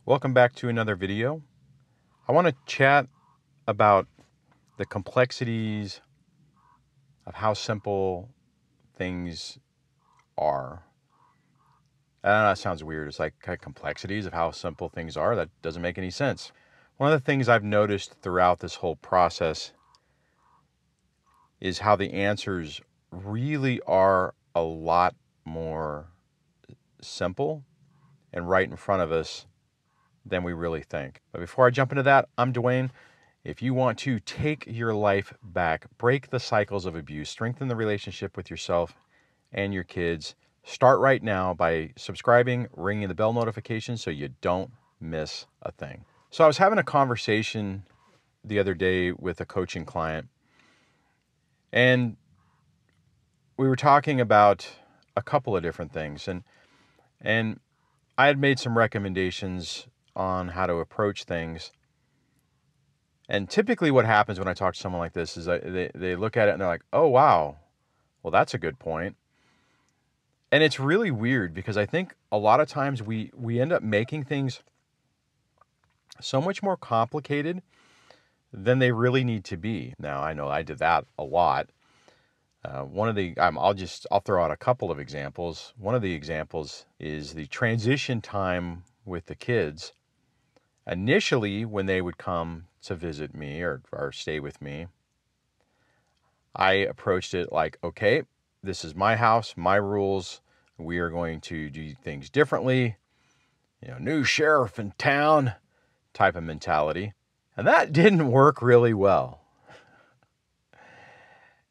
Welcome back to another video. I want to chat about the complexities of how simple things are. I know that sounds weird. It's like complexities of how simple things are. That doesn't make any sense. One of the things I've noticed throughout this whole process is how the answers really are a lot more simple and right in front of us than we really think. But before I jump into that, I'm Duane. If you want to take your life back, break the cycles of abuse, strengthen the relationship with yourself and your kids, start right now by subscribing, ringing the bell notification so you don't miss a thing. So I was having a conversation the other day with a coaching client, and we were talking about a couple of different things, and I had made some recommendations on how to approach things. And typically what happens when I talk to someone like this is they look at it and they're like, oh, wow, well, that's a good point. And it's really weird because I think a lot of times we end up making things so much more complicated than they really need to be. Now, I know I did that a lot. I'll throw out a couple of examples. One of the examples is the transition time with the kids. Initially, when they would come to visit me or stay with me, I approached it like, okay, this is my house, my rules. We are going to do things differently. New sheriff in town type of mentality. And that didn't work really well.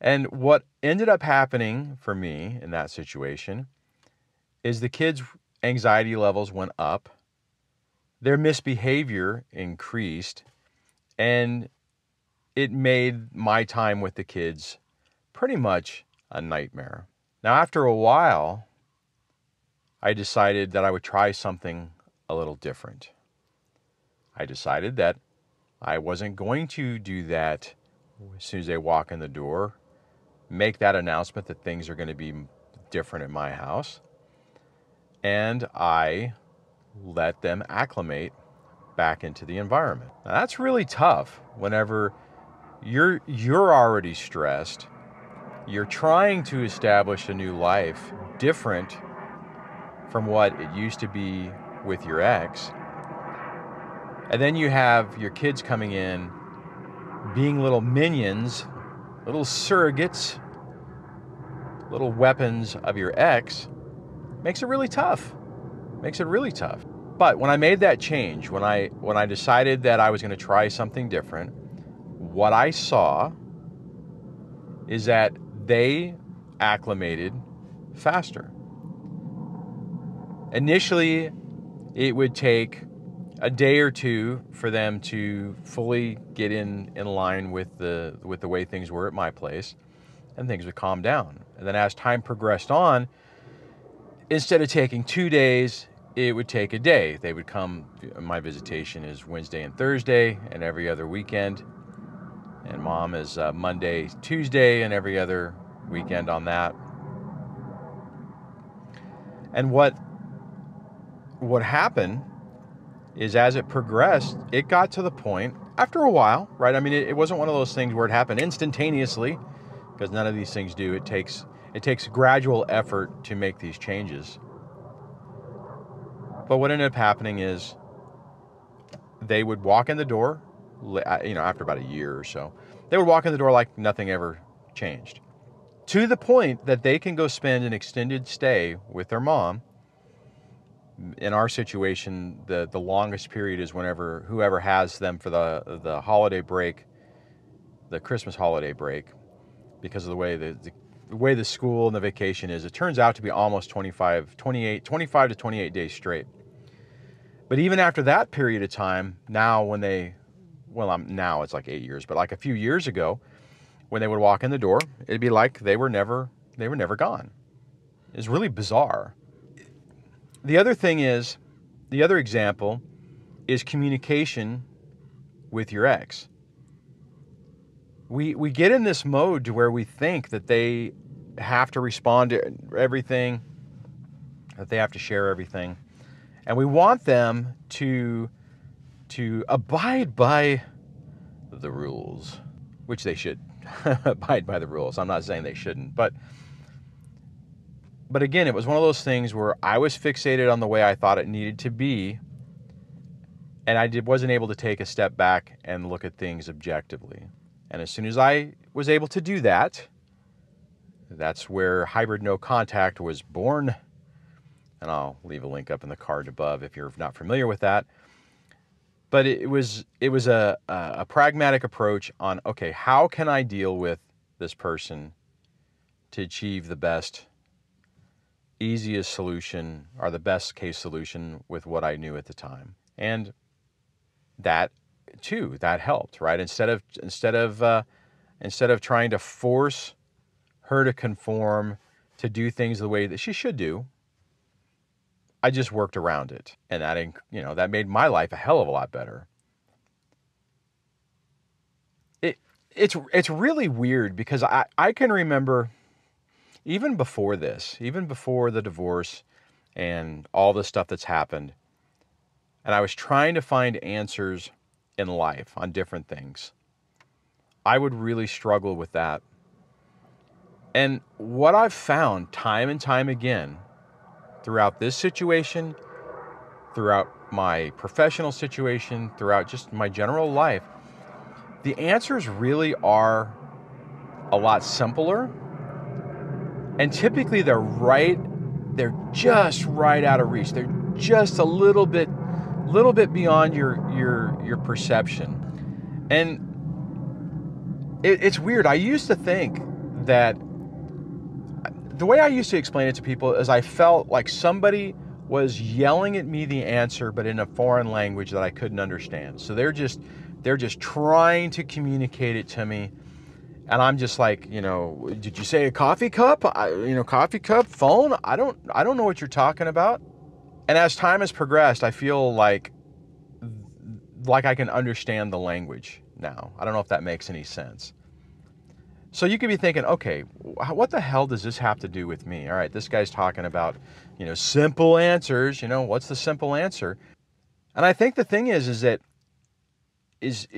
And what ended up happening for me in that situation is the kids' anxiety levels went up. Their misbehavior increased, and it made my time with the kids pretty much a nightmare. Now, after a while, I decided that I would try something a little different. I decided that I wasn't going to do that as soon as they walk in the door, make that announcement that things are going to be different at my house, and I let them acclimate back into the environment. Now, that's really tough whenever you're already stressed. You're trying to establish a new life different from what it used to be with your ex. And then you have your kids coming in being little minions, little surrogates, little weapons of your ex. Makes it really tough. But when I made that change, when I decided that I was going to try something different, what I saw is that they acclimated faster. Initially, it would take a day or two for them to fully get in line with the way things were at my place, and things would calm down. And then as time progressed on, instead of taking 2 days, it would take a day. They would come. My visitation is Wednesday and Thursday and every other weekend. And mom is Monday, Tuesday, and every other weekend on that. And what happened is as it progressed, it got to the point, after a while, right? I mean, it wasn't one of those things where it happened instantaneously, because none of these things do. It takes gradual effort to make these changes. But what ended up happening is they would walk in the door, after about a year or so, they would walk in the door like nothing ever changed. To the point that they can go spend an extended stay with their mom. In our situation, the longest period is whenever whoever has them for the holiday break, the Christmas holiday break, because of the way the school and the vacation is, it turns out to be almost 25 to 28 days straight. But even after that period of time, now now it's like 8 years, but like a few years ago, when they would walk in the door, it'd be like they were never gone. It's really bizarre. The other example is communication with your ex. We get in this mode to where we think that they have to respond to everything, that they have to share everything. And we want them to abide by the rules, which they should abide by the rules. I'm not saying they shouldn't, but again, it was one of those things where I was fixated on the way I thought it needed to be, and I wasn't able to take a step back and look at things objectively. And as soon as I was able to do that, that's where hybrid no contact was born. And I'll leave a link up in the card above if you're not familiar with that. But it was a pragmatic approach on, okay, how can I deal with this person to achieve the best, easiest solution, or the best case solution with what I knew at the time. And that too, that helped, right? Instead of trying to force her to conform, to do things the way that she should do, I just worked around it, and that made my life a hell of a lot better. It's really weird because I can remember even before this, even before the divorce and all the stuff that's happened, and I was trying to find answers in life on different things, I would really struggle with that. And what I've found time and time again throughout this situation, throughout my professional situation, throughout just my general life, the answers really are a lot simpler. And typically they're just right out of reach. They're just a little bit beyond your perception. And it's weird. I used to think that the way I used to explain it to people is I felt like somebody was yelling at me the answer, but in a foreign language that I couldn't understand. So they're just trying to communicate it to me. And I'm just like, did you say a coffee cup? Coffee cup, phone? I don't know what you're talking about. And as time has progressed, I feel like I can understand the language now. I don't know if that makes any sense. So you could be thinking, okay, what the hell does this have to do with me? All right, this guy's talking about, simple answers. What's the simple answer? And I think the thing is that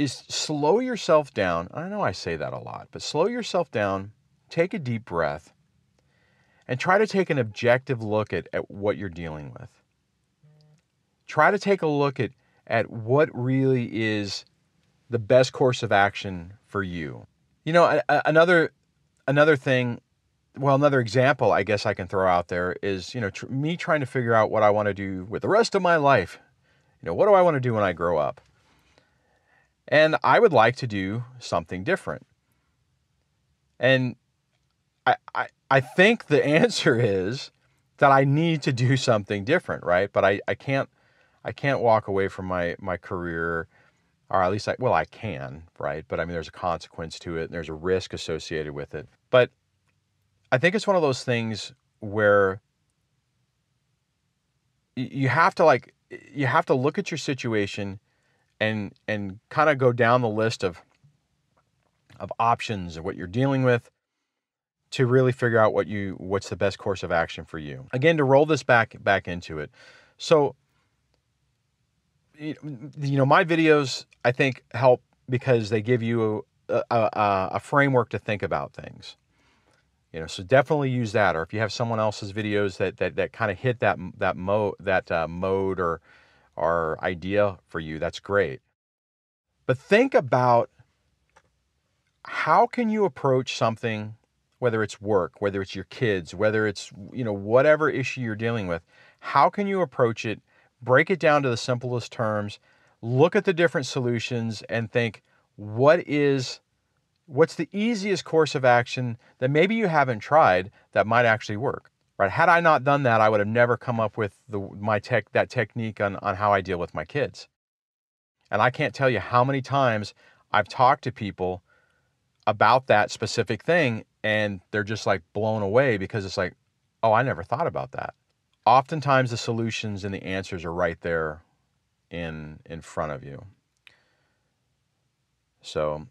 slow yourself down. I know I say that a lot, but slow yourself down, take a deep breath, and try to take an objective look at what you're dealing with. Try to take a look at what really is the best course of action for you. Another thing, another example I guess I can throw out there is, me trying to figure out what I want to do with the rest of my life. What do I want to do when I grow up? And I would like to do something different. And I think the answer is that I need to do something different, right? But I can't walk away from my career, or at least I can, right? But there's a consequence to it, and there's a risk associated with it. But I think it's one of those things where you have to look at your situation and kind of go down the list of options of what you're dealing with to really figure out what's the best course of action for you. Again, to roll this back into it. So, my videos, I think, help because they give you a framework to think about things. So definitely use that. Or if you have someone else's videos that kind of hit that mode or idea for you, that's great. But think about how can you approach something, whether it's work, whether it's your kids, whether it's, whatever issue you're dealing with, how can you approach it, break it down to the simplest terms, look at the different solutions and think, what's the easiest course of action that maybe you haven't tried that might actually work, right? Had I not done that, I would have never come up with that technique on how I deal with my kids. And I can't tell you how many times I've talked to people about that specific thing and they're just like blown away because it's like, oh, I never thought about that. Oftentimes the solutions and the answers are right there in front of you. So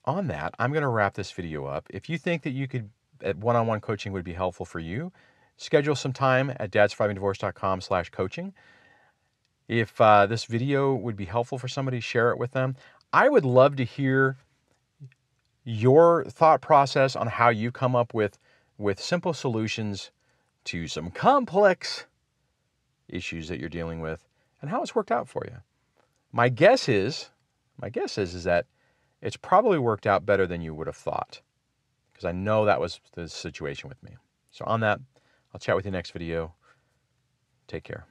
on that, I'm going to wrap this video up. If you think that one-on-one coaching would be helpful for you, schedule some time at dadsurvivingdivorce.com/coaching. If this video would be helpful for somebody, share it with them. I would love to hear your thought process on how you come up with simple solutions to some complex issues that you're dealing with and how it's worked out for you. My guess is that it's probably worked out better than you would have thought, because I know that was the situation with me. So on that, I'll chat with you next video. Take care.